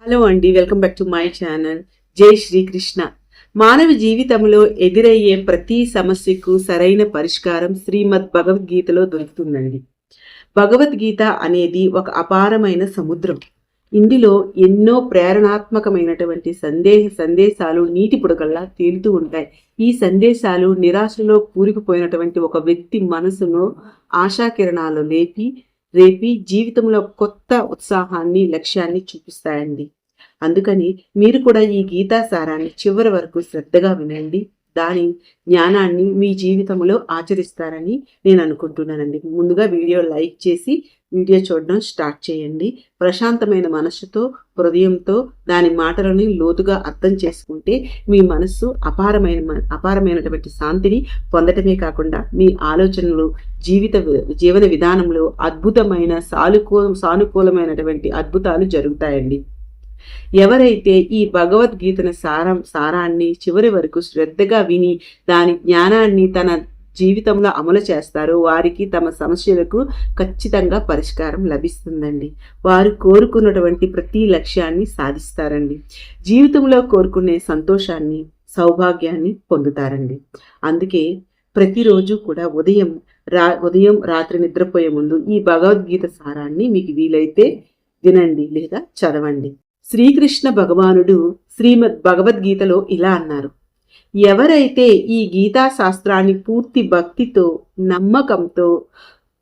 Hello అండి, welcome back to my channel. జై శ్రీకృష్ణ. మానవ జీవితంలో ఎదురయ్యే ప్రతి సమస్యకు సరైన పరిష్కారం శ్రీమద్ భగవద్గీతలో దొరుకుతుందండి. భగవద్గీత అనేది ఒక అపారమైన సముద్రం. ఇందులో ఎన్నో ప్రేరణాత్మకమైనటువంటి సందేశాలు నీటి పుడకల్లా తేలుతూ ఉంటాయి. ఈ సందేశాలు నిరాశలో కూరుకుపోయినటువంటి ఒక వ్యక్తి మనసును ఆశాకిరణాలు రేపి జీవితంలో కొత్త ఉత్సాహాన్ని, లక్ష్యాన్ని చూపిస్తాయండి. అందుకని మీరు కూడా ఈ గీతా సారాన్ని చివరి వరకు శ్రద్ధగా వినండి. దాని జ్ఞానాన్ని మీ జీవితంలో ఆచరిస్తారని నేను అనుకుంటున్నానండి. ముందుగా వీడియో లైక్ చేసి వీడియో చూడడం స్టార్ట్ చేయండి. ప్రశాంతమైన మనస్సుతో, హృదయంతో దాని మాటలని లోతుగా అర్థం చేసుకుంటే మీ మనస్సు అపారమైనటువంటి శాంతిని పొందటమే కాకుండా మీ ఆలోచనలు, జీవన విధానంలో అద్భుతమైన సానుకూలమైనటువంటి అద్భుతాలు జరుగుతాయండి. ఎవరైతే ఈ భగవద్గీతను సారాన్ని చివరి వరకు శ్రద్ధగా విని దాని జ్ఞానాన్ని తన జీవితంలో అమలు చేస్తారో వారికి తమ సమస్యలకు ఖచ్చితంగా పరిష్కారం లభిస్తుందండి. వారు కోరుకున్నటువంటి ప్రతి లక్ష్యాన్ని సాధిస్తారండి. జీవితంలో కోరుకునే సంతోషాన్ని, సౌభాగ్యాన్ని పొందుతారండి. అందుకే ప్రతిరోజు కూడా ఉదయం రాత్రి నిద్రపోయే ముందు ఈ భగవద్గీత సారాన్ని మీకు వీలైతే వినండి లేదా చదవండి. శ్రీకృష్ణ భగవానుడు శ్రీమద్ భగవద్గీతలో ఇలా అన్నారు: ఎవరైతే ఈ గీతా శాస్త్రాన్ని పూర్తి భక్తితో, నమ్మకంతో,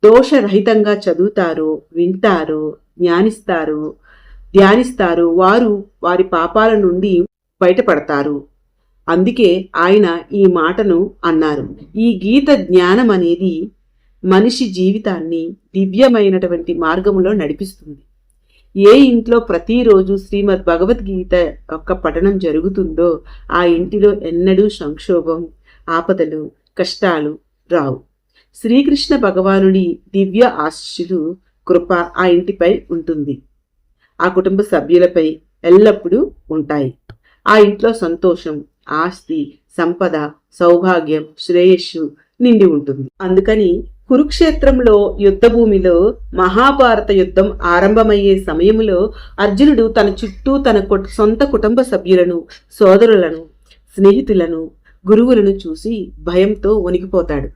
దోషరహితంగా చదువుతారో, వింటారో, ధ్యానిస్తారో వారు వారి పాపాల నుండి బయటపడతారు. అందుకే ఆయన ఈ మాటను అన్నారు. ఈ గీత జ్ఞానం అనేది మనిషి జీవితాన్ని దివ్యమైనటువంటి మార్గంలో నడిపిస్తుంది. ఏ ఇంట్లో ప్రతిరోజు శ్రీమద్ భగవద్గీత యొక్క పఠనం జరుగుతుందో ఆ ఇంటిలో ఎన్నడూ సంక్షోభం, ఆపదలు, కష్టాలు రావు. శ్రీకృష్ణ భగవానుడి దివ్య ఆశీస్సులు, కృప ఆ ఇంటిపై ఉంటుంది. ఆ కుటుంబ సభ్యులపై ఎల్లప్పుడూ ఉంటాయి. ఆ ఇంట్లో సంతోషం, ఆస్తి, సంపద, సౌభాగ్యం, శ్రేయస్సు నిండి ఉంటుంది. అందుకని కురుక్షేత్రంలో యుద్ధభూమిలో మహాభారత యుద్ధం ఆరంభమయ్యే సమయంలో అర్జునుడు తన చుట్టూ తన సొంత కుటుంబ సభ్యులను, సోదరులను, స్నేహితులను, గురువులను చూసి భయంతో వణికిపోతాడు.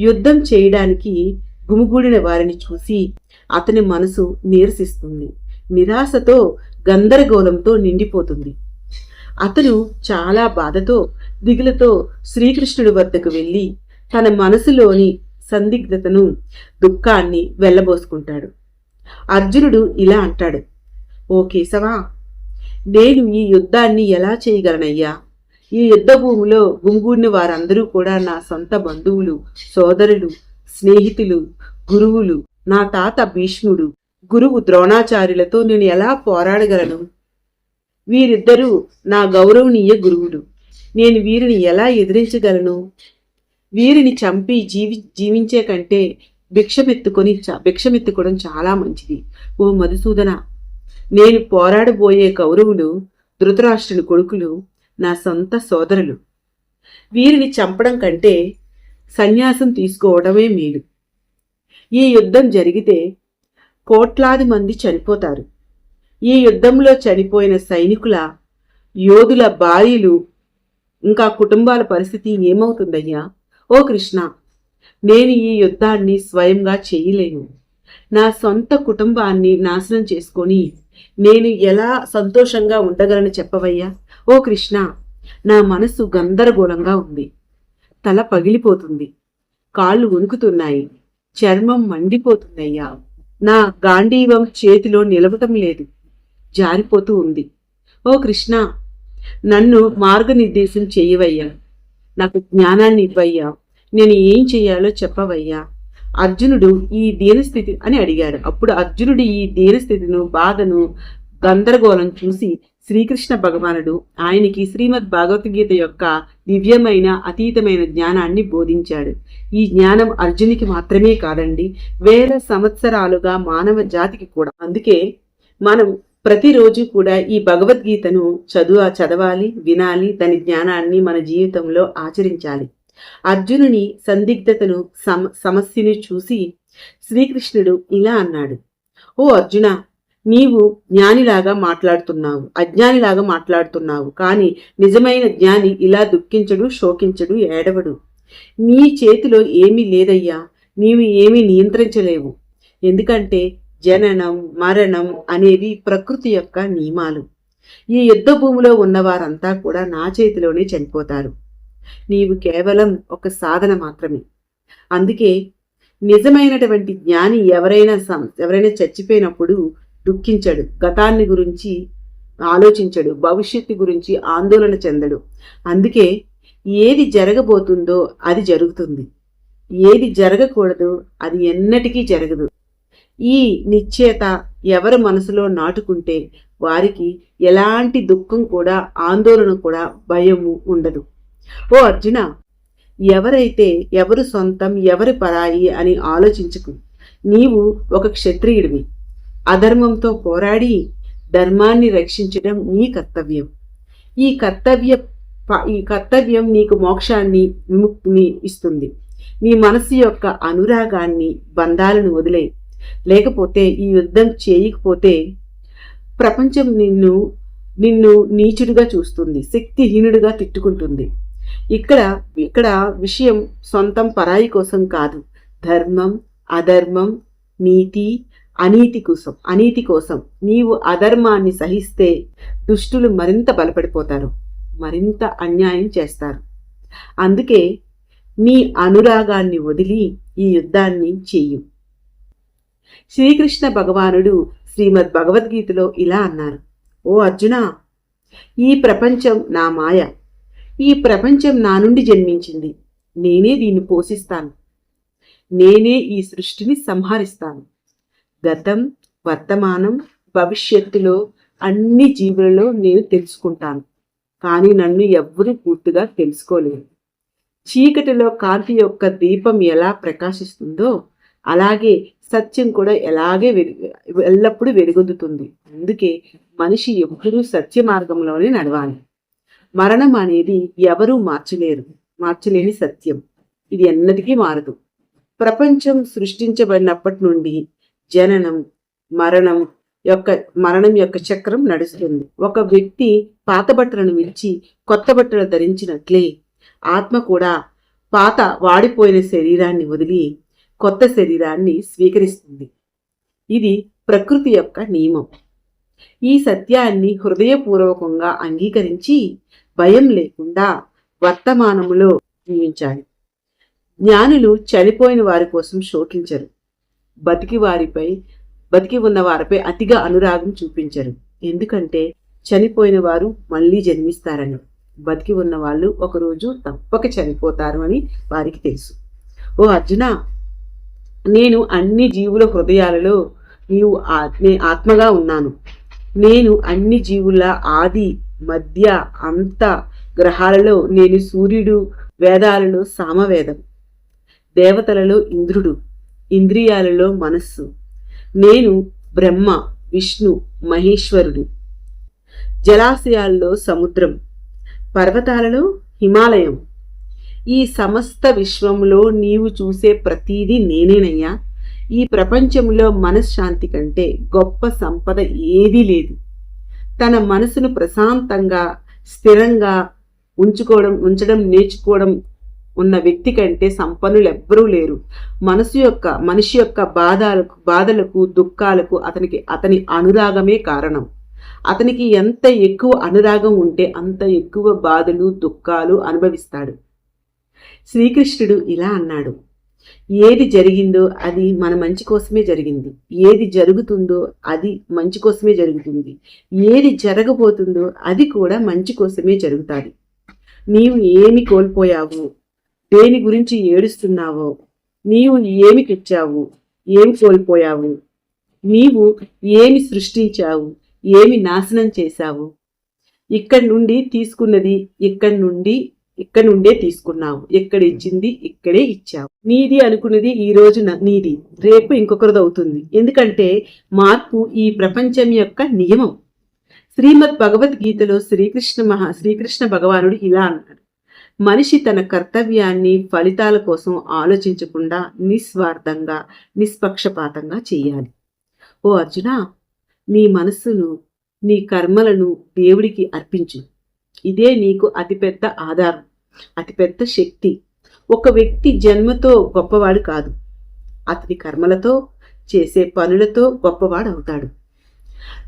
యుద్ధం చేయడానికి గుమిగూడిన వారిని చూసి అతని మనసు నీరసిస్తుంది. నిరాశతో, గందరగోళంతో నిండిపోతుంది. అతను చాలా బాధతో, దిగులతో శ్రీకృష్ణుడి వద్దకు వెళ్ళి తన మనసులోని సందిగ్ధతను, దుఃఖాన్ని వెళ్ళబోసుకుంటాడు. అర్జునుడు ఇలా అంటాడు: ఓ కేశవా, నేను ఈ యుద్ధాన్ని ఎలా చేయగలనయ్యా? ఈ యుద్ధ భూమిలో గుమిగూడిన వారందరూ కూడా నా సొంత బంధువులు, సోదరులు, స్నేహితులు, గురువులు. నా తాత భీష్ముడు, గురువు ద్రోణాచార్యులతో నేను ఎలా పోరాడగలను? వీరిద్దరూ నా గౌరవనీయ గురువులు. నేను వీరిని ఎలా ఎదిరించగలను? వీరిని చంపి జీవించే కంటే భిక్షమెత్తుకోవడం చాలా మంచిది. ఓ మధుసూదన, నేను పోరాడబోయే కౌరవులు ధృతరాష్ట్రుని కొడుకులు, నా సొంత సోదరులు. వీరిని చంపడం కంటే సన్యాసం తీసుకోవడమే మేలు. ఈ యుద్ధం జరిగితే కోట్లాది మంది చనిపోతారు. ఈ యుద్ధంలో చనిపోయిన సైనికుల, యోధుల భార్యలు, ఇంకా కుటుంబాల పరిస్థితి ఏమవుతుందయ్యా? ఓ కృష్ణ, నేను ఈ యుద్ధాన్ని స్వయంగా చేయలేను. నా సొంత కుటుంబాన్ని నాశనం చేసుకొని నేను ఎలా సంతోషంగా ఉండగలను చెప్పవయ్యా? ఓ కృష్ణ, నా మనసు గందరగోళంగా ఉంది. తల పగిలిపోతుంది, కాళ్ళు వణుకుతున్నాయి, చర్మం మండిపోతుందయ్యా. నా గాంధీవం చేతిలో నిలవటం లేదు, జారిపోతూ ఉంది. ఓ కృష్ణ, నన్ను మార్గనిర్దేశం చేయవయ్యా. నాకు జ్ఞానాన్ని ఇవ్వయ్యా. నేను ఏం చెయ్యాలో చెప్పవయ్యా. అర్జునుడు ఈ దీనస్థితి అని అడిగాడు. అప్పుడు అర్జునుడు ఈ దీనస్థితిను, బాధను, గందరగోళం చూసి శ్రీకృష్ణ భగవానుడు ఆయనకి శ్రీమద్ భగవద్గీత యొక్క దివ్యమైన, అతీతమైన జ్ఞానాన్ని బోధించాడు. ఈ జ్ఞానం అర్జునికి మాత్రమే కాదండి, వేల సంవత్సరాలుగా మానవ జాతికి కూడా. అందుకే మనం ప్రతిరోజు కూడా ఈ భగవద్గీతను చదవాలి, వినాలి. దాని జ్ఞానాన్ని మన జీవితంలో ఆచరించాలి. అర్జునుని సందిగ్ధతను, సమస్యను చూసి శ్రీకృష్ణుడు ఇలా అన్నాడు: ఓ అర్జున, నీవు జ్ఞానిలాగా మాట్లాడుతున్నావు, అజ్ఞానిలాగా మాట్లాడుతున్నావు. కానీ నిజమైన జ్ఞాని ఇలా దుఃఖించడు, శోకించడు, ఏడవడు. నీ చేతిలో ఏమీ లేదయ్యా, నీవు ఏమీ నియంత్రించలేవు. ఎందుకంటే జననం మరణం అనేవి ప్రకృతి యొక్క నియమాలు. ఈ యుద్ధ భూమిలో ఉన్నవారంతా కూడా నా చేతిలోనే చనిపోతారు. నీవు కేవలం ఒక సాధన మాత్రమే. అందుకే నిజమైనటువంటి జ్ఞాని ఎవరైనా చచ్చిపోయినప్పుడు దుఃఖించడు, గతాన్ని గురించి ఆలోచించడు, భవిష్యత్తు గురించి ఆందోళన చెందడు. అందుకే ఏది జరగబోతుందో అది జరుగుతుంది, ఏది జరగకూడదు అది ఎన్నటికీ జరగదు. ఈ నిశ్చయత ఎవరి మనసులో నాటుకుంటే వారికి ఎలాంటి దుఃఖం కూడా, ఆందోళన కూడా, భయము ఉండదు. ఓ అర్జున, ఎవరు సొంతం ఎవరి పరాయి అని ఆలోచించుకు. నీవు ఒక క్షత్రియుడివి. అధర్మంతో పోరాడి ధర్మాన్ని రక్షించడం నీ కర్తవ్యం. ఈ కర్తవ్యం నీకు మోక్షాన్ని, విముక్తిని ఇస్తుంది. నీ మనసు యొక్క అనురాగాన్ని, బంధాలను వదిలే. లేకపోతే ఈ యుద్ధం చేయకపోతే ప్రపంచం నిన్ను నీచుడిగా చూస్తుంది, శక్తిహీనుడిగా తిట్టుకుంటుంది. ఇక్కడ విషయం సొంతం పరాయి కోసం కాదు, ధర్మం అధర్మం, నీతి అనీతి కోసం నీవు అధర్మాన్ని సహిస్తే దుష్టులు మరింత బలపడిపోతారు, మరింత అన్యాయం చేస్తారు. అందుకే నీ అనురాగాన్ని వదిలి ఈ యుద్ధాన్ని చెయ్యు. శ్రీకృష్ణ భగవానుడు శ్రీమద్ భగవద్గీతలో ఇలా అన్నారు: ఓ అర్జున, ఈ ప్రపంచం నా మాయ. ఈ ప్రపంచం నా నుండి జన్మించింది. నేనే దీన్ని పోషిస్తాను. నేనే ఈ సృష్టిని సంహరిస్తాను. గతం, వర్తమానం, భవిష్యత్తులో అన్ని జీవులలో నేను తెలుసుకుంటాను. కానీ నన్ను ఎవ్వరూ పూర్తిగా తెలుసుకోలేరు. చీకటిలో కాంతి యొక్క దీపం ఎలా ప్రకాశిస్తుందో అలాగే సత్యం కూడా ఎల్లప్పుడూ వెలుగొందుతుంది. అందుకే మనిషి ఎప్పుడూ సత్య మార్గంలోనే నడవాలి. మరణం అనేది ఎవరూ మార్చలేని సత్యం. ఇది ఎన్నటికీ మారదు. ప్రపంచం సృష్టించబడినప్పటి నుండి జననం మరణం యొక్క చక్రం నడుస్తుంది. ఒక వ్యక్తి పాత బట్టలను విడిచి కొత్త బట్టలు ధరించినట్లే ఆత్మ కూడా పాత వాడిపోయిన శరీరాన్ని వదిలి కొత్త శరీరాన్ని స్వీకరిస్తుంది. ఇది ప్రకృతి యొక్క నియమం. ఈ సత్యాన్ని హృదయపూర్వకంగా అంగీకరించి భయం లేకుండా వర్తమానములో జీవించాలి. జ్ఞానులు చనిపోయిన వారి కోసం శోకించరు, బతికి ఉన్న వారిపై అతిగా అనురాగం చూపించరు. ఎందుకంటే చనిపోయిన వారు మళ్ళీ జన్మిస్తారని, బతికి ఉన్న వాళ్ళు ఒకరోజు తప్పక చనిపోతారు అని వారికి తెలుసు. ఓ అర్జున, నేను అన్ని జీవుల హృదయాలలో ఆత్మగా ఉన్నాను. నేను అన్ని జీవుల ఆది మధ్య అంత గ్రహాలలో నేను సూర్యుడు, వేదాలలో సామవేదం, దేవతలలో ఇంద్రుడు, ఇంద్రియాలలో మనస్సు. నేను బ్రహ్మ, విష్ణు, మహేశ్వరుడు. జలాశయాల్లో సముద్రం, పర్వతాలలో హిమాలయం. ఈ సమస్త విశ్వంలో నీవు చూసే ప్రతీదీ నేనేనయ్యా. ఈ ప్రపంచంలో మనశ్శాంతి కంటే గొప్ప సంపద ఏదీ లేదు. తన మనసును ప్రశాంతంగా, స్థిరంగా ఉంచడం నేర్చుకోవడం ఉన్న వ్యక్తి కంటే సంపన్నులు ఎవ్వరూ లేరు. మనిషి యొక్క బాధలకు దుఃఖాలకు అతని అనురాగమే కారణం. అతనికి ఎంత ఎక్కువ అనురాగం ఉంటే అంత ఎక్కువ బాధలు, దుఃఖాలు అనుభవిస్తాడు. శ్రీకృష్ణుడు ఇలా అన్నాడు: ఏది జరిగిందో అది మన మంచి కోసమే జరిగింది. ఏది జరుగుతుందో అది మంచి కోసమే జరుగుతుంది. ఏది జరగబోతుందో అది కూడా మంచి కోసమే జరుగుతుంది. నీవు ఏమి కోల్పోయావు, దేని గురించి ఏడుస్తున్నావో, నీవు ఏమి తెచ్చావు, ఏమి కోల్పోయావు, నీవు ఏమి సృష్టించావు, ఏమి నాశనం చేశావు, ఇక్కడి నుండి తీసుకున్నది ఇక్కడ నుండే తీసుకున్నావు, ఎక్కడ ఇచ్చింది ఇక్కడే ఇచ్చావు. నీది అనుకున్నది ఈ రోజున నీది, రేపు ఇంకొకరిది అవుతుంది. ఎందుకంటే మార్పు ఈ ప్రపంచం యొక్క నియమం. శ్రీమద్ భగవద్గీతలో శ్రీకృష్ణ భగవానుడు ఇలా అన్నాడు: మనిషి తన కర్తవ్యాన్ని ఫలితాల కోసం ఆలోచించకుండా నిస్వార్థంగా, నిష్పక్షపాతంగా చేయాలి. ఓ అర్జున, నీ మనస్సును, నీ కర్మలను దేవుడికి అర్పించు. ఇదే నీకు అతిపెద్ద ఆధారం, అతిపెద్ద శక్తి. ఒక వ్యక్తి జన్మతో గొప్పవాడు కాదు, అతని కర్మలతో, చేసే పనులతో గొప్పవాడవుతాడు.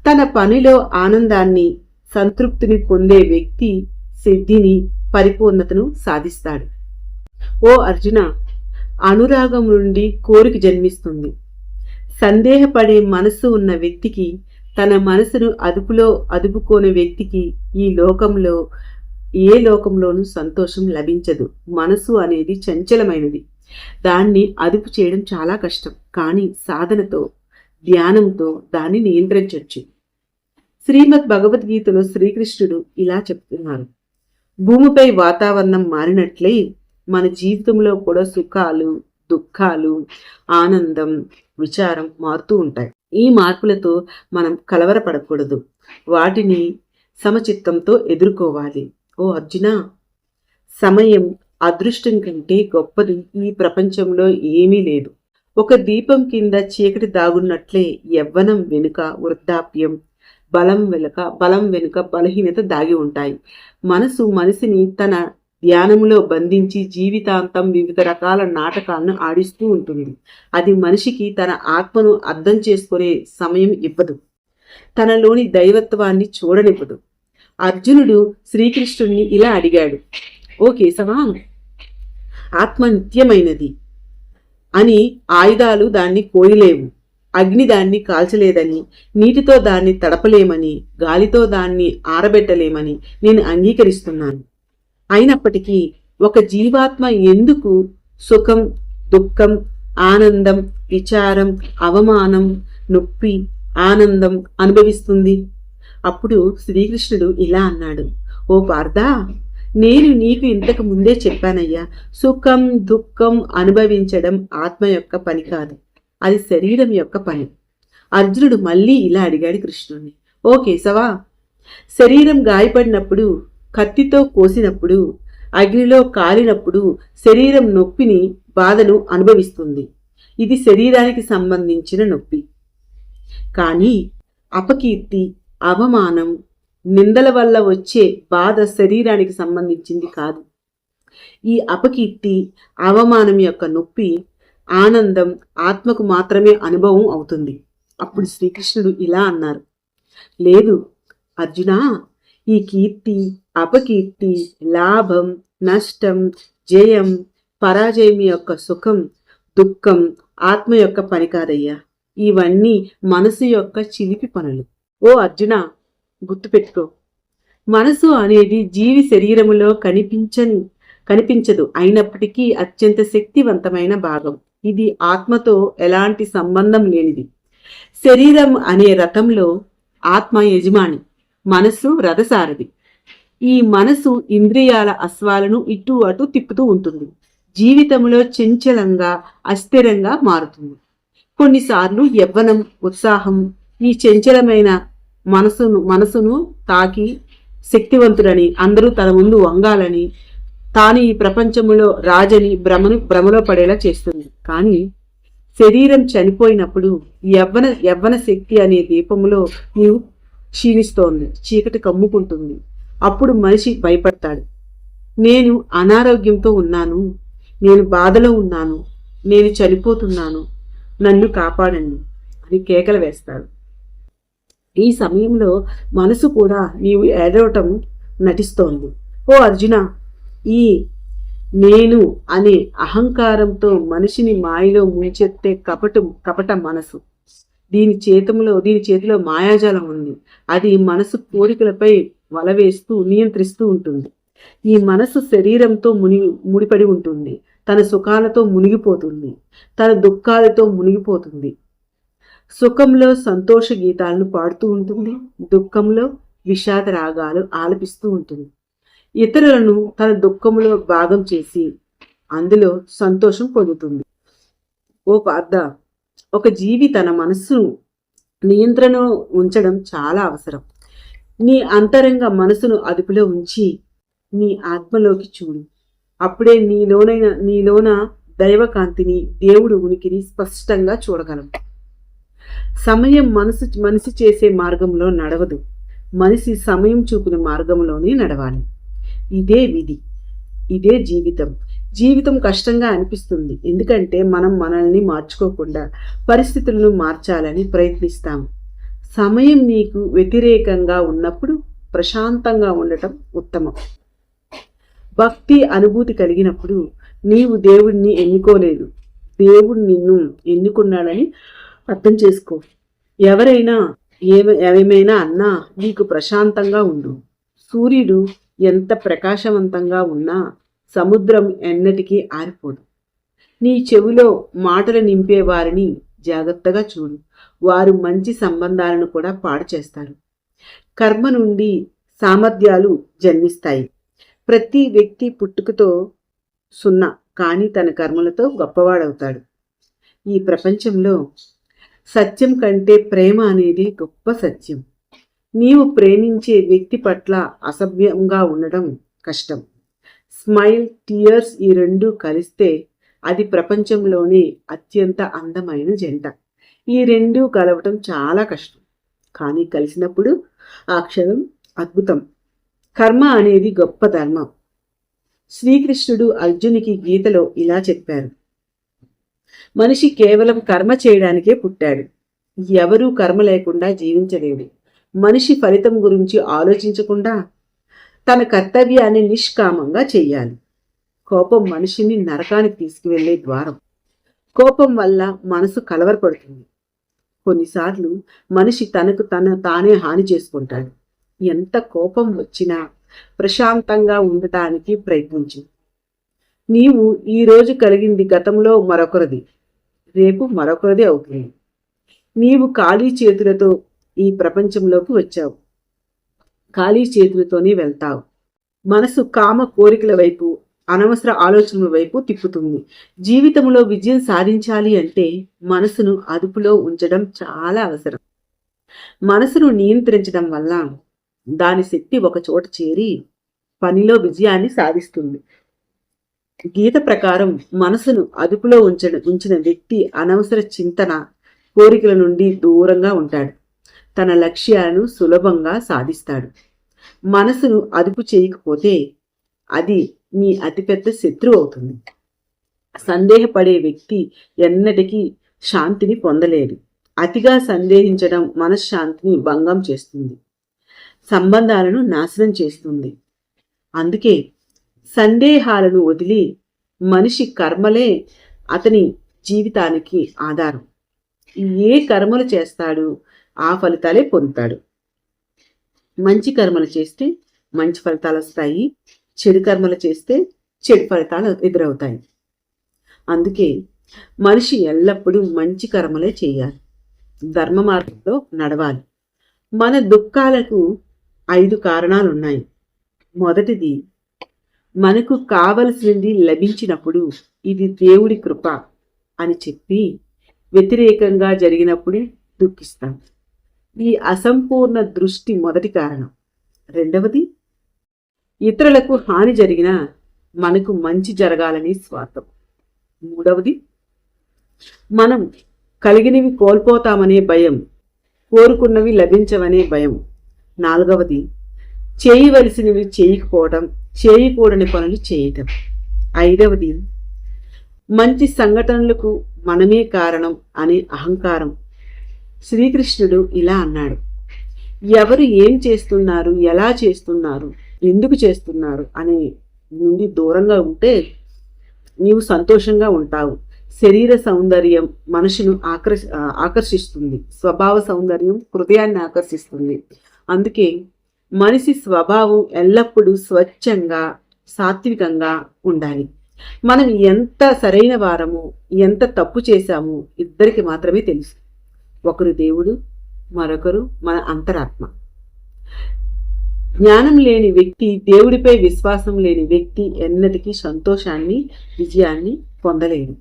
తన పనిలో ఆనందాన్ని, సంతృప్తిని పొందే వ్యక్తి సిద్ధిని, పరిపూర్ణతను సాధిస్తాడు. ఓ అర్జున, అనురాగం నుండి కోరిక జన్మిస్తుంది. సందేహపడే మనసు ఉన్న వ్యక్తికి, తన మనసును అదుపుకోని వ్యక్తికి ఈ లోకంలో ఏ లోకంలోనూ సంతోషం లభించదు. మనసు అనేది చంచలమైనది. దాన్ని అదుపు చేయడం చాలా కష్టం. కానీ సాధనతో, ధ్యానంతో దాన్ని నియంత్రించవచ్చు. శ్రీమద్ భగవద్గీతలో శ్రీకృష్ణుడు ఇలా చెప్తున్నారు: భూమిపై వాతావరణం మారినట్లే మన జీవితంలో కూడా సుఖాలు, దుఃఖాలు, ఆనందం, విచారం మారుతూ ఉంటాయి. ఈ మార్పులతో మనం కలవరపడకూడదు, వాటిని సమచిత్తంతో ఎదుర్కోవాలి. ఓ అర్జున, సమయం అదృష్టం కంటే గొప్పది ఈ ప్రపంచంలో ఏమీ లేదు. ఒక దీపం కింద చీకటి దాగున్నట్లే యవ్వనం వెనుక వృద్ధాప్యం, బలం వెనుక బలహీనత దాగి ఉంటాయి. మనసు మనిషిని తన ధ్యానంలో బంధించి జీవితాంతం వివిధ రకాల నాటకాలను ఆడిస్తూ ఉంటుంది. అది మనిషికి తన ఆత్మను అర్థం చేసుకునే సమయం ఇవ్వదు, తనలోని దైవత్వాన్ని చూడనివ్వదు. అర్జునుడు శ్రీకృష్ణుడిని ఇలా అడిగాడు: ఓ కేశవా, ఆత్మ నిత్యమైనది అని ఆయుధాలు దాన్ని కోయలేవు, అగ్ని దాన్ని కాల్చలేదని, నీటితో దాన్ని తడపలేమని, గాలితో దాన్ని ఆరబెట్టలేమని నేను అంగీకరిస్తున్నాను. అయినప్పటికీ ఒక జీవాత్మ ఎందుకు సుఖం, దుఃఖం, ఆనందం, విచారం, అవమానం, నొప్పి, ఆనందం అనుభవిస్తుంది? అప్పుడు శ్రీకృష్ణుడు ఇలా అన్నాడు: ఓ పార్థా, నేను నీకు ఇంతకు ముందే చెప్పానయ్యా, సుఖం దుఃఖం అనుభవించడం ఆత్మ యొక్క పని కాదు, అది శరీరం యొక్క పని. అర్జునుడు మళ్ళీ ఇలా అడిగాడు కృష్ణుడిని: ఓ కేశవా, శరీరం గాయపడినప్పుడు, కత్తితో కోసినప్పుడు, అగ్నిలో కాలినప్పుడు శరీరం నొప్పిని, బాధను అనుభవిస్తుంది. ఇది శరీరానికి సంబంధించిన నొప్పి. కానీ అపకీర్తి, అవమానం, నిందల వల్ల వచ్చే బాధ శరీరానికి సంబంధించింది కాదు. ఈ అపకీర్తి, అవమానం యొక్క నొప్పి, ఆనందం ఆత్మకు మాత్రమే అనుభవం అవుతుంది. అప్పుడు శ్రీకృష్ణుడు ఇలా అన్నారు: లేదు అర్జునా, ఈ కీర్తి, అపకీర్తి, లాభం, నష్టం, జయం, పరాజయం యొక్క సుఖం, దుఃఖం ఆత్మ యొక్క పని కాదయ్యా. ఇవన్నీ మనసు యొక్క చిలిపి పనులు. ఓ అర్జున, గుర్తుపెట్టుకో, మనసు అనేది జీవి శరీరములో కనిపించదు, అయినప్పటికీ అత్యంత శక్తివంతమైన భాగం. ఇది ఆత్మతో ఎలాంటి సంబంధం లేనిది. శరీరం అనే రథంలో ఆత్మ యజమాని, మనసు రథసారథి. ఈ మనసు ఇంద్రియాల అశ్వాలను ఇటు అటు తిప్పుతూ ఉంటుంది. జీవితంలో చంచలంగా, అస్థిరంగా మారుతుంది. కొన్నిసార్లు యవ్వనం, ఉత్సాహం ఈ చంచలమైన మనసును తాకి శక్తివంతుడని, అందరూ తన ముందు వంగాలని, తాను ఈ ప్రపంచంలో రాజని భ్రమలో పడేలా చేస్తుంది. కానీ శరీరం చనిపోయినప్పుడు యవ్వన శక్తి అనే దీపంలో నీవు క్షీణిస్తోంది, చీకటి కమ్ముకుంటుంది. అప్పుడు మనిషి భయపడతాడు. నేను అనారోగ్యంతో ఉన్నాను, నేను బాధలో ఉన్నాను, నేను చనిపోతున్నాను, నన్ను కాపాడండి అని కేకలు వేస్తాడు. ఈ సమయంలో మనసు కూడా నీవు ఏడవటం నటిస్తోంది. ఓ అర్జున, ఈ నేను అనే అహంకారంతో మనిషిని మాయలో ముంచెత్తే కపట మనసు. దీని చేతిలో మాయాజాలం ఉంది. అది మనసు కోరికలపై వలవేస్తూ నియంత్రిస్తూ ఉంటుంది. ఈ మనసు శరీరంతో ముడిపడి ఉంటుంది. తన సుఖాలతో మునిగిపోతుంది, తన దుఃఖాలతో మునిగిపోతుంది. సుఖంలో సంతోష గీతాలను పాడుతూ ఉంటుంది, దుఃఖంలో విషాద రాగాలు ఆలపిస్తూ ఉంటుంది. ఇతరులను తన దుఃఖంలో భాగం చేసి అందులో సంతోషం పొందుతుంది. ఓ పార్థ, ఒక జీవి తన మనస్సును నియంత్రణ ఉంచడం చాలా అవసరం. నీ అంతరంగ మనసును అదుపులో ఉంచి నీ ఆత్మలోకి చూడు. అప్పుడే నీలోన దైవకాంతిని, దేవుడు ఉనికిని స్పష్టంగా చూడగలం. సమయం మనిషి చేసే మార్గంలో నడవదు. మనిషి సమయం చూపిన మార్గంలోనే నడవాలి. ఇదే విధి, ఇదే జీవితం. జీవితం కష్టంగా అనిపిస్తుంది, ఎందుకంటే మనం మనల్ని మార్చుకోకుండా పరిస్థితులను మార్చాలని ప్రయత్నిస్తాము. సమయం నీకు వ్యతిరేకంగా ఉన్నప్పుడు ప్రశాంతంగా ఉండటం ఉత్తమం. భక్తి అనుభూతి కలిగినప్పుడు నీవు దేవుడిని ఎన్నుకోలేదు, దేవుడు నిన్ను ఎన్నుకున్నాడని అర్థం చేసుకో. ఎవరైనా ఏమైనా అన్నా నీకు ప్రశాంతంగా ఉండు. సూర్యుడు ఎంత ప్రకాశవంతంగా ఉన్నా సముద్రం ఎన్నటికీ ఆరిపోదు. నీ చెవిలో మాటలు నింపే వారిని జాగ్రత్తగా చూడు. వారు మంచి సంబంధాలను కూడా పాడు చేస్తారు. కర్మ నుండి సామర్థ్యాలు జన్మిస్తాయి. ప్రతి వ్యక్తి పుట్టుకతో సున్నా, కానీ తన కర్మలతో గొప్పవాడవుతాడు. ఈ ప్రపంచంలో సత్యం కంటే ప్రేమ అనేది గొప్ప సత్యం. నీవు ప్రేమించే వ్యక్తి పట్ల అసభ్యంగా ఉండడం కష్టం. స్మైల్, టీయర్స్ ఈ రెండూ కలిస్తే అది ప్రపంచంలోనే అత్యంత అందమైన జంట. ఈ రెండూ కలవటం చాలా కష్టం, కానీ కలిసినప్పుడు ఆ క్షణం అద్భుతం. కర్మ అనేది గొప్ప ధర్మం. శ్రీకృష్ణుడు అర్జునికి గీతలో ఇలా చెప్పారు: మనిషి కేవలం కర్మ చేయడానికే పుట్టాడు. ఎవరూ కర్మ లేకుండా జీవించలేడు. మనిషి ఫలితం గురించి ఆలోచించకుండా తన కర్తవ్యాన్ని నిష్కామంగా చెయ్యాలి. కోపం మనిషిని నరకానికి తీసుకువెళ్లే ద్వారం. కోపం వల్ల మనసు కలవరపడుతుంది. కొన్నిసార్లు మనిషి తనకు తానే హాని చేసుకుంటాడు. ఎంత కోపం వచ్చినా ప్రశాంతంగా ఉండటానికి ప్రయత్నించు. నీవు ఈరోజు కలిగింది గతంలో మరొకరిది, రేపు మరొకరిది అవుతుంది. నీవు ఖాళీ చేతులతో ఈ ప్రపంచంలోకి వచ్చావు, ఖాళీ చేతులతోనే వెళ్తావు. మనసు కామ కోరికల వైపు, అనవసర ఆలోచనల వైపు తిప్పుతుంది. జీవితంలో విజయం సాధించాలి అంటే మనసును అదుపులో ఉంచడం చాలా అవసరం. మనసును నియంత్రించడం వల్ల దాని శక్తి ఒక చోట చేరి పనిలో విజయాన్ని సాధిస్తుంది. గీత ప్రకారం మనసును అదుపులో ఉంచిన వ్యక్తి అనవసర చింతన, కోరికల నుండి దూరంగా ఉంటాడు. తన లక్ష్యాలను సులభంగా సాధిస్తాడు. మనసును అదుపు చేయకపోతే అది నీ అతిపెద్ద శత్రువు అవుతుంది. సందేహపడే వ్యక్తి ఎన్నటికీ శాంతిని పొందలేడు. అతిగా సందేహించడం మనశ్శాంతిని భంగం చేస్తుంది, సంబంధాలను నాశనం చేస్తుంది. అందుకే సందేహాలను వదిలి మనిషి కర్మలే అతని జీవితానికి ఆధారం. ఏ కర్మలు చేస్తాడు ఆ ఫలితాలే పొందుతాడు. మంచి కర్మలు చేస్తే మంచి ఫలితాలు వస్తాయి, చెడు కర్మలు చేస్తే చెడు ఫలితాలు ఎదురవుతాయి. అందుకే మనిషి ఎల్లప్పుడూ మంచి కర్మలే చేయాలి, ధర్మ మార్గంలో నడవాలి. మన దుఃఖాలకు 5 కారణాలున్నాయి. మొదటిది, మనకు కావలసినది లభించినప్పుడు ఇది దేవుడి కృప అని చెప్పి వ్యతిరేకంగా జరిగినప్పుడే దుఃఖిస్తాం. ఈ అసంపూర్ణ దృష్టి మొదటి కారణం. రెండవది, ఇతరులకు హాని జరిగినా మనకు మంచి జరగాలని స్వార్థం. మూడవది, మనం కలిగినవి కోల్పోతామనే భయం, కోరుకున్నవి లభించవనే భయం. నాలుగవది, చేయవలసినవి చేయకపోవడం, చేయకూడని పనులు చేయటం. ఐదవది, మంచి సంఘటనలకు మనమే కారణం అనే అహంకారం. శ్రీకృష్ణుడు ఇలా అన్నాడు: ఎవరు ఏం చేస్తున్నారు, ఎలా చేస్తున్నారు, ఎందుకు చేస్తున్నారు అనే నుండి దూరంగా ఉంటే నీవు సంతోషంగా ఉంటావు. శరీర సౌందర్యం మనసును ఆకర్షిస్తుంది, స్వభావ సౌందర్యం హృదయాన్ని ఆకర్షిస్తుంది. అందుకే మనిషి స్వభావం ఎల్లప్పుడూ స్వచ్ఛంగా, సాత్వికంగా ఉండాలి. మనం ఎంత సరైన వారమో, ఎంత తప్పు చేశామో ఇద్దరికి మాత్రమే తెలుసు. ఒకరు దేవుడు, మరొకరు మన అంతరాత్మ. జ్ఞానం లేని వ్యక్తి, దేవుడిపై విశ్వాసం లేని వ్యక్తి ఎన్నటికీ సంతోషాన్ని, విజయాన్ని పొందలేడు.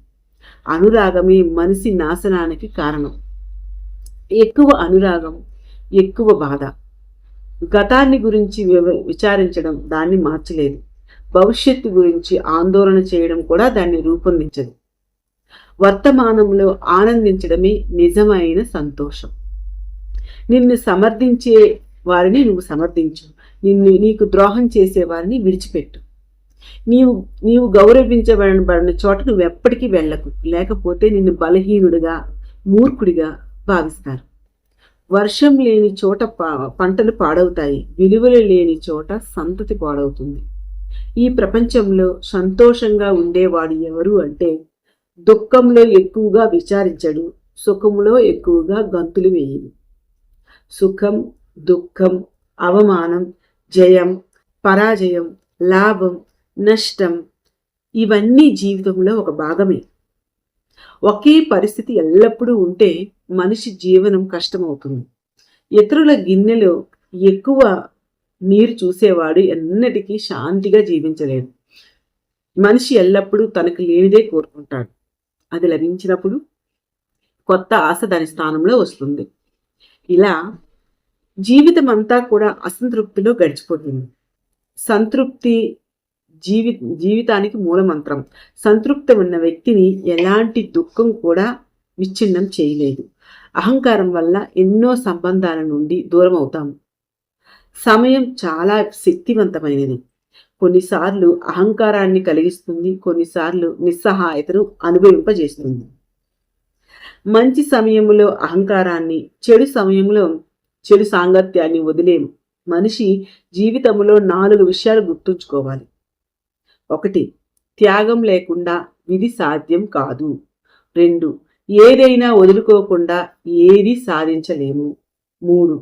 అనురాగమే మనిషి నాశనానికి కారణం. ఎక్కువ అనురాగం ఎక్కువ బాధ. గతాన్ని గురించి విచారించడం దాన్ని మార్చలేదు. భవిష్యత్తు గురించి ఆందోళన చేయడం కూడా దాన్ని రూపొందించదు. వర్తమానంలో ఆనందించడమే నిజమైన సంతోషం. నిన్ను సమర్థించే వారిని నువ్వు సమర్థించు, నీకు ద్రోహం చేసే వారిని విడిచిపెట్టు. నీవు గౌరవించబడిన చోట నువ్వు ఎప్పటికీ వెళ్ళకు, లేకపోతే నిన్ను బలహీనుడిగా మూర్ఖుడిగా భావిస్తారు. వర్షం లేని చోట పంటలు పాడవుతాయి, విలువలు లేని చోట సంతతి పాడవుతుంది. ఈ ప్రపంచంలో సంతోషంగా ఉండేవాడు ఎవరు అంటే దుఃఖంలో ఎక్కువగా విచారించడు, సుఖంలో ఎక్కువగా గంతులు వేయడు. సుఖం, దుఃఖం, అవమానం, జయం, పరాజయం, లాభం, నష్టం ఇవన్నీ జీవితంలో ఒక భాగమే. ఒకే పరిస్థితి ఎల్లప్పుడూ ఉంటే మనిషి జీవనం కష్టమవుతుంది. ఇతరుల గిన్నెలో ఎక్కువ నీరు చూసేవాడు ఎన్నటికీ శాంతిగా జీవించలేడు. మనిషి ఎల్లప్పుడూ తనకు లేనిదే కోరుకుంటాడు. అది లభించినప్పుడు కొత్త ఆశ దాని స్థానంలో వస్తుంది. ఇలా జీవితం అంతా కూడా అసంతృప్తిలో గడిచిపోతుంది. సంతృప్తి జీవితానికి మూలమంత్రం. సంతృప్తి ఉన్న వ్యక్తిని ఎలాంటి దుఃఖం కూడా విచ్ఛిన్నం చేయలేదు. అహంకారం వల్ల ఎన్నో సంబంధాల నుండి దూరం అవుతాము. సమయం చాలా శక్తివంతమైనది. కొన్నిసార్లు అహంకారాన్ని కలిగిస్తుంది, కొన్నిసార్లు నిస్సహాయతను అనుభవింపజేస్తుంది. మంచి సమయంలో అహంకారాన్ని, చెడు సమయంలో చెడు సాంగత్యాన్ని వదిలేము. మనిషి జీవితంలో 4 విషయాలు గుర్తుంచుకోవాలి. 1. త్యాగం లేకుండా విధి సాధ్యం కాదు. 2. ఏదైనా వదులుకోకుండా ఏది సాధించలేము. 3.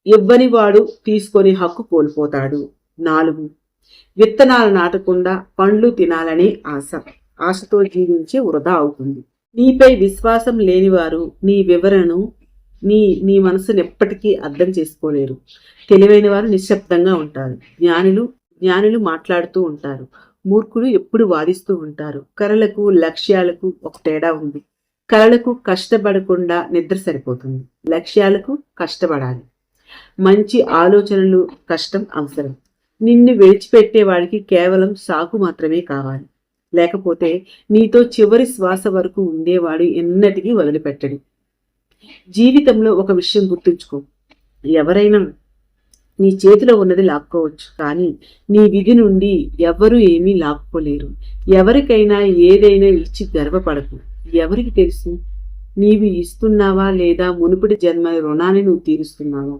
ఇవ్వనివాడు తీసుకొని హక్కు కోల్పోతాడు. 4. విత్తనాలు నాటకుండా పండ్లు తినాలనే ఆశతో జీవించే వృధా అవుతుంది. నీపై విశ్వాసం లేనివారు నీ వివరణను నీ మనసును ఎప్పటికీ అర్థం చేసుకోలేరు. తెలివైన వారు నిశ్శబ్దంగా ఉంటారు. జ్ఞానులు మాట్లాడుతూ ఉంటారు. మూర్ఖులు ఎప్పుడు వాదిస్తూ ఉంటారు. కలలకు లక్ష్యాలకు ఒక తేడా ఉంది. కలలకు కష్టపడకుండా నిద్ర సరిపోతుంది, లక్ష్యాలకు కష్టపడాలి. మంచి ఆలోచనలు కష్టం అవసరం. నిన్ను విడిచిపెట్టేవాడికి కేవలం సాకు మాత్రమే కావాలి, లేకపోతే నీతో చివరి శ్వాస వరకు ఉండేవాడు ఎన్నటికీ వదిలిపెట్టడు. జీవితంలో ఒక విషయం గుర్తుంచుకో, ఎవరైనా నీ చేతిలో ఉన్నది లాక్కోవచ్చు, కానీ నీ విధి నుండి ఎవరు ఏమీ లాక్కోలేరు. ఎవరికైనా ఏదైనా ఇచ్చి గర్వపడకు. ఎవరికి తెలుసు నీవు ఇస్తున్నావా లేదా మునుపటి జన్మ రుణాన్ని నువ్వు తీరుస్తున్నావా?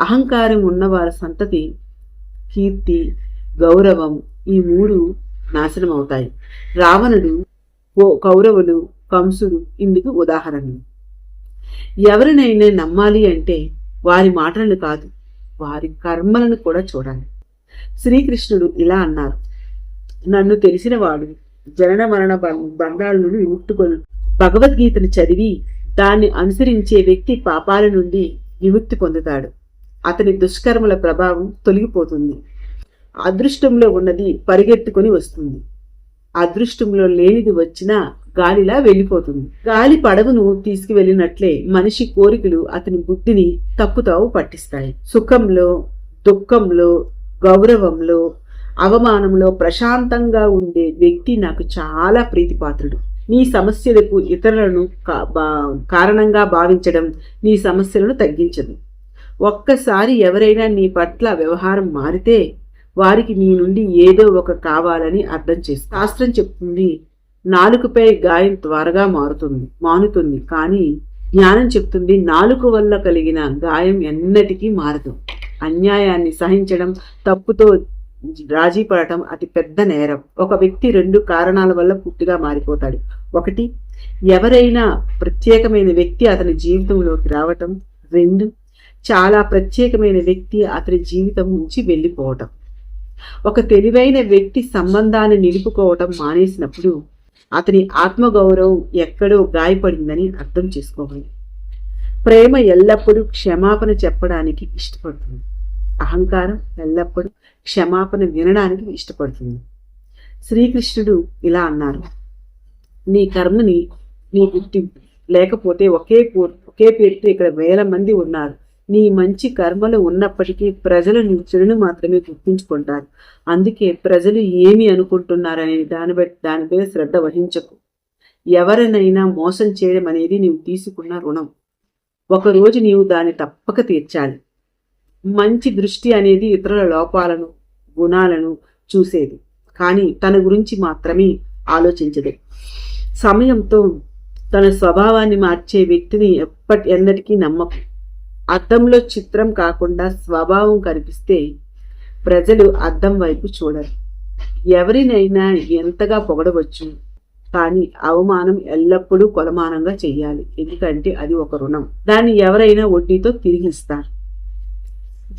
అహంకారం ఉన్నవారి సంతతి కీర్తి, గౌరవం ఈ 3 నాశనం అవుతాయి. రావణుడు, కౌరవులు, కంసుడు ఇందుకు ఉదాహరణలు. ఎవరినైనా నమ్మాలి అంటే వారి మాటలను కాదు, వారి కర్మలను కూడా చూడాలి. శ్రీకృష్ణుడు ఇలా అన్నారు, నన్ను తెలిసిన వాడు జనన మరణ బంధాల నుండి విముక్తుకొను. భగవద్గీతను చదివి దాన్ని అనుసరించే వ్యక్తి పాపాల నుండి విముక్తి పొందుతాడు. అతని దుష్కర్మల ప్రభావం తొలగిపోతుంది. అదృష్టంలో ఉన్నది పరిగెత్తుకొని వస్తుంది, అదృష్టంలో లేనిది వచ్చినా గాలిలా వెళ్ళిపోతుంది. గాలి పడవను తీసుకువెళ్ళినట్లే మనిషి కోరికలు అతని బుద్ధిని తప్పుతావు పట్టిస్తాయి. సుఖంలో, దుఃఖంలో, గౌరవంలో, అవమానంలో ప్రశాంతంగా ఉండే వ్యక్తి నాకు చాలా ప్రీతిపాత్రుడు. నీ సమస్యలకు ఇతరులను కారణంగా భావించడం నీ సమస్యలను తగ్గించదు. ఒక్కసారి ఎవరైనా నీ పట్ల వ్యవహారం మారితే వారికి నీ నుండి ఏదో ఒక కావాలని అర్థం చేస్తుంది. శాస్త్రం చెప్తుంది, నాలుకపై గాయం త్వరగా మానుతుంది, కానీ జ్ఞానం చెప్తుంది నాలుక వల్ల కలిగిన గాయం ఎన్నటికీ మారదు. అన్యాయాన్ని సహించడం, తప్పుతో రాజీ పడటం అతి పెద్ద నేరం. ఒక వ్యక్తి 2 కారణాల వల్ల పుట్టిగా మారిపోతాడు. 1, ఎవరైనా ప్రత్యేకమైన వ్యక్తి అతని జీవితంలోకి రావటం. 2, చాలా ప్రత్యేకమైన వ్యక్తి అతని జీవితం నుంచి వెళ్ళిపోవటం. ఒక తెలివైన వ్యక్తి సంబంధాన్ని నిలుపుకోవటం మానేసినప్పుడు అతని ఆత్మగౌరవం ఎక్కడో గాయపడిందని అర్థం చేసుకోవాలి. ప్రేమ ఎల్లప్పుడూ క్షమాపణ చెప్పడానికి ఇష్టపడుతుంది. అహంకారం ఎల్లప్పుడూ క్షమాపణ వినడానికి ఇష్టపడుతుంది. శ్రీకృష్ణుడు ఇలా అన్నారు, నీ కర్మని నీ గుర్తింపు, లేకపోతే ఒకే పేరుతో ఇక్కడ 1000 మంది ఉన్నారు. నీ మంచి కర్మలు ఉన్నప్పటికీ ప్రజలు నీ చెడును మాత్రమే గుర్తించుకుంటారు. అందుకే ప్రజలు ఏమి అనుకుంటున్నారనే దాని మీద శ్రద్ధ వహించకు. ఎవరినైనా మోసం చేయడం అనేది నీవు తీసుకున్న రుణం. ఒకరోజు నీవు దాన్ని తప్పక తీర్చాలి. మంచి దృష్టి అనేది ఇతరుల లోపాలను, గుణాలను చూసేది, కానీ తన గురించి మాత్రమే ఆలోచించదు. సమయంతో తన స్వభావాన్ని మార్చే వ్యక్తిని ఎన్నటికీ నమ్మకు. అద్దంలో చిత్రం కాకుండా స్వభావం కనిపిస్తే ప్రజలు అద్దం వైపు చూడరు. ఎవరినైనా ఎంతగా పొగడవచ్చు, కానీ అవమానం ఎల్లప్పుడూ కొలమానంగా చెయ్యాలి. ఎందుకంటే అది ఒక రుణం. దాన్ని ఎవరైనా వడ్డీతో తిరిగిస్తారు.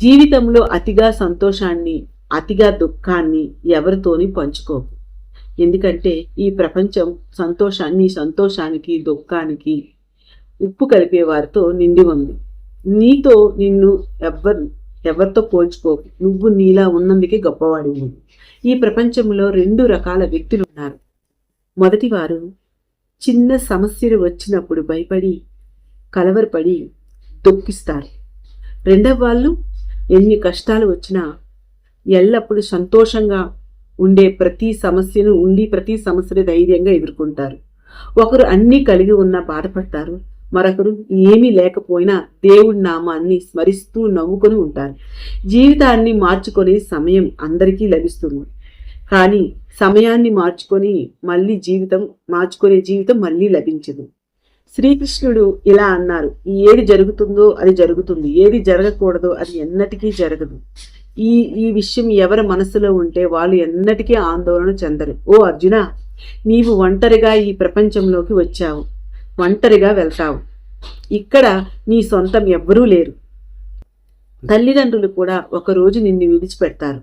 జీవితంలో అతిగా సంతోషాన్ని, అతిగా దుఃఖాన్ని ఎవరితోని పంచుకోకు. ఎందుకంటే ఈ ప్రపంచం సంతోషానికి దుఃఖానికి ఉప్పు కలిపే వారితో నిండి ఉంది. నీతో నిన్ను ఎవరితో పోల్చుకోకు. నువ్వు నీలా ఉన్నందుకే గొప్పవాడివి. ఈ ప్రపంచంలో 2 రకాల వ్యక్తులు ఉన్నారు. మొదటివారు చిన్న సమస్యలు వచ్చినప్పుడు భయపడి కలవరపడి దుఃఖిస్తారు. రెండవ వాళ్ళు ఎన్ని కష్టాలు వచ్చినా ఎల్లప్పుడూ సంతోషంగా ప్రతి సమస్యను ధైర్యంగా ఎదుర్కొంటారు. ఒకరు అన్నీ కలిగి ఉన్నా బాధపడతారు. మరొకరు ఏమీ లేకపోయినా దేవుడి నామాన్ని స్మరిస్తూ నవ్వుకొని ఉంటారు. జీవితాన్ని మార్చుకునే సమయం అందరికీ లభిస్తుంది, కానీ సమయాన్ని మార్చుకునే జీవితం మళ్ళీ లభించదు. శ్రీకృష్ణుడు ఇలా అన్నారు, ఏది జరుగుతుందో అది జరుగుతుంది, ఏది జరగకూడదో అది ఎన్నటికీ జరగదు. ఈ విషయం ఎవరి మనసులో ఉంటే వాళ్ళు ఎన్నటికీ ఆందోళన చెందరు. ఓ అర్జున, నీవు ఒంటరిగా ఈ ప్రపంచంలోకి వచ్చావు, ఒంటరిగా వెళ్తావు. ఇక్కడ నీ సొంతం ఎవ్వరూ లేరు. తల్లిదండ్రులు కూడా ఒకరోజు నిన్ను విడిచిపెడతారు.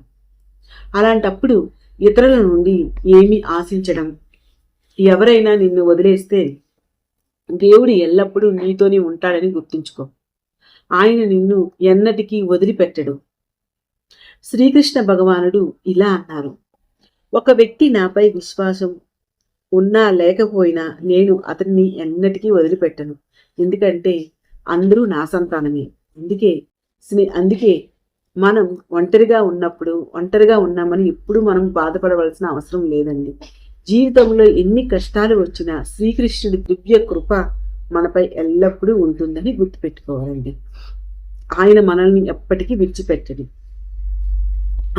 అలాంటప్పుడు ఇతరుల నుండి ఏమీ ఆశించడం, ఎవరైనా నిన్ను వదిలేస్తే దేవుడు ఎల్లప్పుడూ నీతోనే ఉంటాడని గుర్తుంచుకో. ఆయన నిన్ను ఎన్నటికీ వదిలిపెట్టడు. శ్రీకృష్ణ భగవానుడు ఇలా అన్నారు, ఒక వ్యక్తి నాపై విశ్వాసం ఉన్నా లేకపోయినా నేను అతన్ని ఎన్నటికీ వదిలిపెట్టను. ఎందుకంటే అందరూ నా సంతానమే. అందుకే మనం ఒంటరిగా ఉన్నామని ఎప్పుడు మనం బాధపడవలసిన అవసరం లేదండి. జీవితంలో ఎన్ని కష్టాలు వచ్చినా శ్రీకృష్ణుడి దివ్య కృప మనపై ఎల్లప్పుడూ ఉంటుందని గుర్తుపెట్టుకోవాలండి. ఆయన మనల్ని ఎప్పటికీ విడిచిపెట్టడు.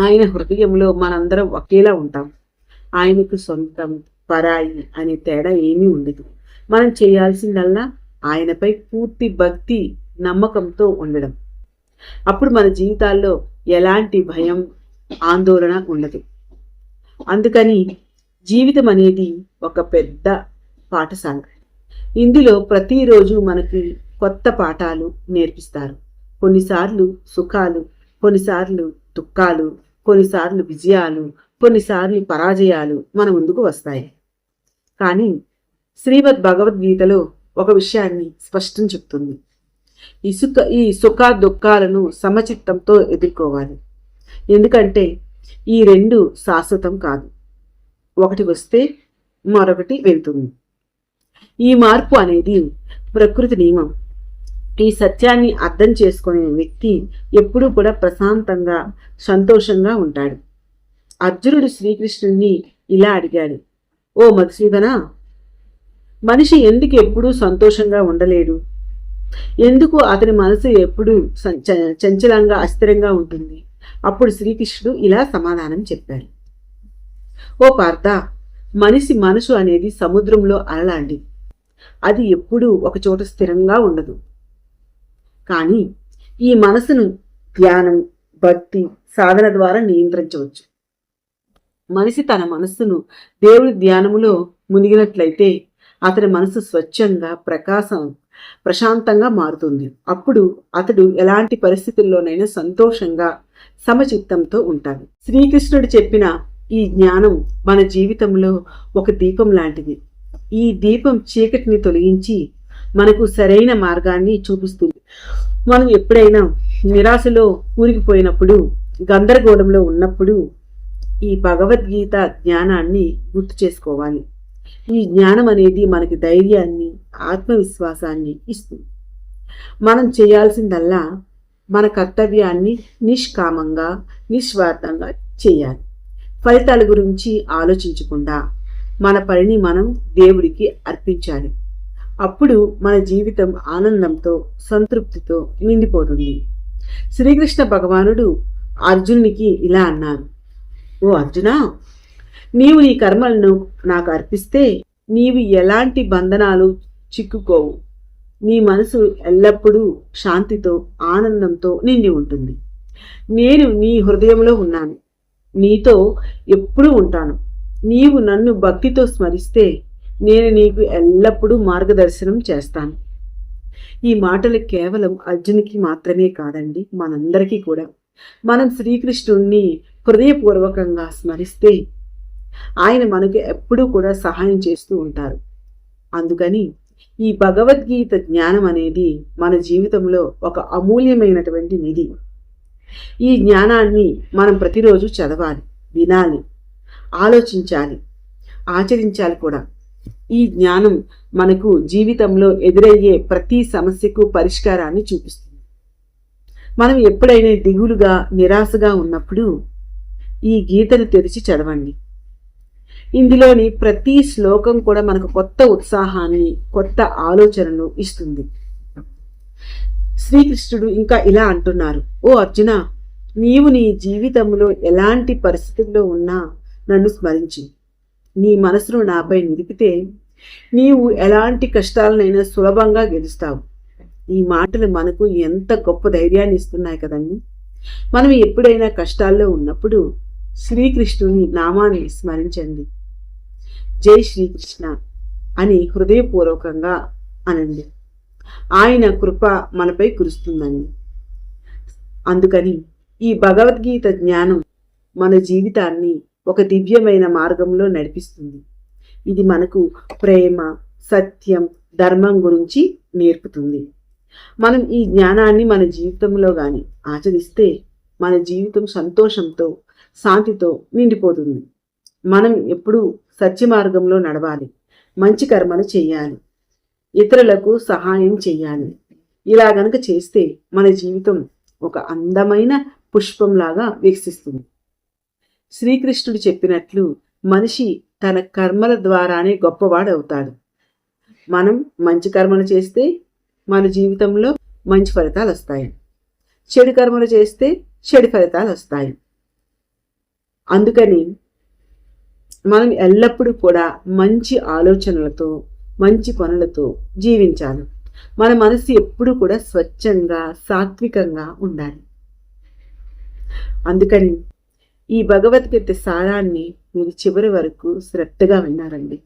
ఆయన హృదయంలో మనందరం ఒకేలా ఉంటాం. ఆయనకు సొంతం పరాయి అనే తేడా ఏమీ ఉండదు. మనం చేయాల్సిందల్లా ఆయనపై పూర్తి భక్తి, నమ్మకంతో ఉండడం. అప్పుడు మన జీవితాల్లో ఎలాంటి భయం, ఆందోళన ఉండదు. అందుకని జీవితం అనేది ఒక పెద్ద పాఠశాల. ఇందులో ప్రతిరోజు మనకి కొత్త పాఠాలు నేర్పిస్తారు. కొన్నిసార్లు సుఖాలు, కొన్నిసార్లు దుఃఖాలు, కొన్నిసార్లు విజయాలు, కొన్నిసార్లు పరాజయాలు మన ముందుకు వస్తాయి. కానీ శ్రీమద్ భగవద్గీతలో ఒక విషయాన్ని స్పష్టం చెప్తుంది. ఈ సుఖ దుఃఖాలను సమచిత్తంతో ఎదుర్కోవాలి. ఎందుకంటే ఈ 2 శాశ్వతం కాదు. ఒకటి వస్తే మరొకటి వెళ్తుంది. ఈ మార్పు అనేది ప్రకృతి నియమం. ఈ సత్యాన్ని అర్థం చేసుకునే వ్యక్తి ఎప్పుడూ కూడా ప్రశాంతంగా, సంతోషంగా ఉంటాడు. అర్జునుడు శ్రీకృష్ణుని ఇలా అడిగాడు, ఓ మధుసూదన, మనిషి ఎందుకు ఎప్పుడూ సంతోషంగా ఉండలేడు? ఎందుకు అతని మనసు ఎప్పుడూ చంచలంగా, అస్థిరంగా ఉంటుంది? అప్పుడు శ్రీకృష్ణుడు ఇలా సమాధానం చెప్పాడు, ఓ పార్థ, మనిషి మనసు అనేది సముద్రంలో అలలాంటిది. అది ఎప్పుడూ ఒకచోట స్థిరంగా ఉండదు. కానీ ఈ మనసును ధ్యానం, భక్తి, సాధన ద్వారా నియంత్రించవచ్చు. మనిషి తన మనస్సును దేవుడి ధ్యానములో మునిగినట్లయితే అతని మనసు స్వచ్ఛంగా, ప్రశాంతంగా మారుతుంది. అప్పుడు అతడు ఎలాంటి పరిస్థితుల్లోనైనా సంతోషంగా, సమచిత్తంతో ఉంటాడు. శ్రీకృష్ణుడు చెప్పిన ఈ జ్ఞానం మన జీవితంలో ఒక దీపం లాంటిది. ఈ దీపం చీకటిని తొలగించి మనకు సరైన మార్గాన్ని చూపిస్తుంది. మనం ఎప్పుడైనా నిరాశలో కూరికిపోయినప్పుడు, గందరగోళంలో ఉన్నప్పుడు ఈ భగవద్గీత జ్ఞానాన్ని గుర్తు చేసుకోవాలి. ఈ జ్ఞానం అనేది మనకి ధైర్యాన్ని, ఆత్మవిశ్వాసాన్ని ఇస్తుంది. మనం చేయాల్సిందల్లా మన కర్తవ్యాన్ని నిష్కామంగా, నిస్వార్థంగా చేయాలి. ఫలితాల గురించి ఆలోచించకుండా మన పనిని మనం దేవుడికి అర్పించాలి. అప్పుడు మన జీవితం ఆనందంతో సంతృప్తితో నిండిపోతుంది. శ్రీకృష్ణ భగవానుడు అర్జునునికి ఇలా అన్నారు, ఓ అర్జునా, నీవు నీ కర్మలను నాకు అర్పిస్తే నీవు ఎలాంటి బంధనాలు చిక్కుకోవు. నీ మనసు ఎల్లప్పుడూ శాంతితో ఆనందంతో నిండి ఉంటుంది. నేను నీ హృదయంలో ఉన్నాను, నీతో ఎప్పుడూ ఉంటాను. నీవు నన్ను భక్తితో స్మరిస్తే నేను నీకు ఎల్లప్పుడూ మార్గదర్శనం చేస్తాను. ఈ మాటలు కేవలం అర్జునికి మాత్రమే కాదండి, మనందరికీ కూడా. మనం శ్రీకృష్ణుణ్ణి హృదయపూర్వకంగా స్మరిస్తే ఆయన మనకు ఎప్పుడూ కూడా సహాయం చేస్తూ ఉంటారు. అందుకని ఈ భగవద్గీత జ్ఞానం అనేది మన జీవితంలో ఒక అమూల్యమైనటువంటి నిధి. ఈ జ్ఞానాన్ని మనం ప్రతిరోజు చదవాలి, వినాలి, ఆలోచించాలి, ఆచరించాలి కూడా. ఈ జ్ఞానం మనకు జీవితంలో ఎదురయ్యే ప్రతి సమస్యకు పరిష్కారాన్ని చూపిస్తుంది. మనం ఎప్పుడైనా దిగులుగా నిరాశగా ఉన్నప్పుడు ఈ గీతను తెరిచి చదవండి. ఇందులోని ప్రతి శ్లోకం కూడా మనకు కొత్త ఉత్సాహాన్ని, కొత్త ఆలోచనను ఇస్తుంది. శ్రీకృష్ణుడు ఇంకా ఇలా అంటున్నారు, ఓ అర్జున, నీవు నీ జీవితంలో ఎలాంటి పరిస్థితుల్లో ఉన్నా నన్ను స్మరించి నీ మనసును నాపై నిలిపితే నీవు ఎలాంటి కష్టాలనైనా సులభంగా గెలుస్తావు. ఈ మాటలు మనకు ఎంత గొప్ప ధైర్యాన్ని ఇస్తున్నాయి కదండి. మనం ఎప్పుడైనా కష్టాల్లో ఉన్నప్పుడు శ్రీకృష్ణుని నామాన్ని స్మరించండి. జై శ్రీకృష్ణ అని హృదయపూర్వకంగా అనండి. ఆయన కృప మనపై కురుస్తుందండి. అందుకని ఈ భగవద్గీత జ్ఞానం మన జీవితాన్ని ఒక దివ్యమైన మార్గంలో నడిపిస్తుంది. ఇది మనకు ప్రేమ, సత్యం, ధర్మం గురించి నేర్పుతుంది. మనం ఈ జ్ఞానాన్ని మన జీవితంలో కానీ ఆచరిస్తే మన జీవితం సంతోషంతో, శాంతితో నిండిపోతుంది. మనం ఎప్పుడూ సత్య మార్గంలో నడవాలి, మంచి కర్మలు చేయాలి, ఇతరులకు సహాయం చేయాలి. ఇలా గనక చేస్తే మన జీవితం ఒక అందమైన పుష్పంలాగా వికసిస్తుంది. శ్రీకృష్ణుడు చెప్పినట్లు మనిషి తన కర్మల ద్వారానే గొప్పవాడవుతాడు. మనం మంచి కర్మలు చేస్తే మన జీవితంలో మంచి ఫలితాలు వస్తాయి, చెడు కర్మలు చేస్తే చెడు ఫలితాలు వస్తాయి. అందుకని మనం ఎల్లప్పుడూ కూడా మంచి ఆలోచనలతో, మంచి పనులతో జీవించాలి. మన మనసు ఎప్పుడూ కూడా స్వచ్ఛంగా, సాత్వికంగా ఉండాలి. అందుకని ఈ భగవద్గీత సారాన్ని మీరు చివరి వరకు శ్రద్ధగా విన్నారండి.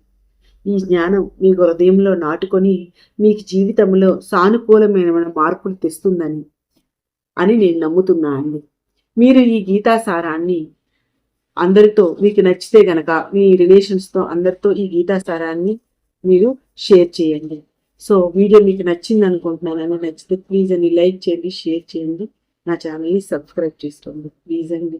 ఈ జ్ఞానం మీ హృదయంలో నాటుకొని మీకు జీవితంలో సానుకూలమైన మార్పులు తెస్తుందని నేను నమ్ముతున్నా అండి. మీరు ఈ గీతా సారాన్ని అందరితో, మీకు నచ్చితే గనక మీ రిలేషన్స్తో అందరితో ఈ గీతా సారాన్ని మీరు షేర్ చేయండి. సో వీడియో మీకు నచ్చింది అనుకుంటున్నాను. నచ్చితే ప్లీజ్ అని లైక్ చేయండి, షేర్ చేయండి, నా ఛానల్ని సబ్స్క్రైబ్ చేసుకోండి ప్లీజ్ అండి.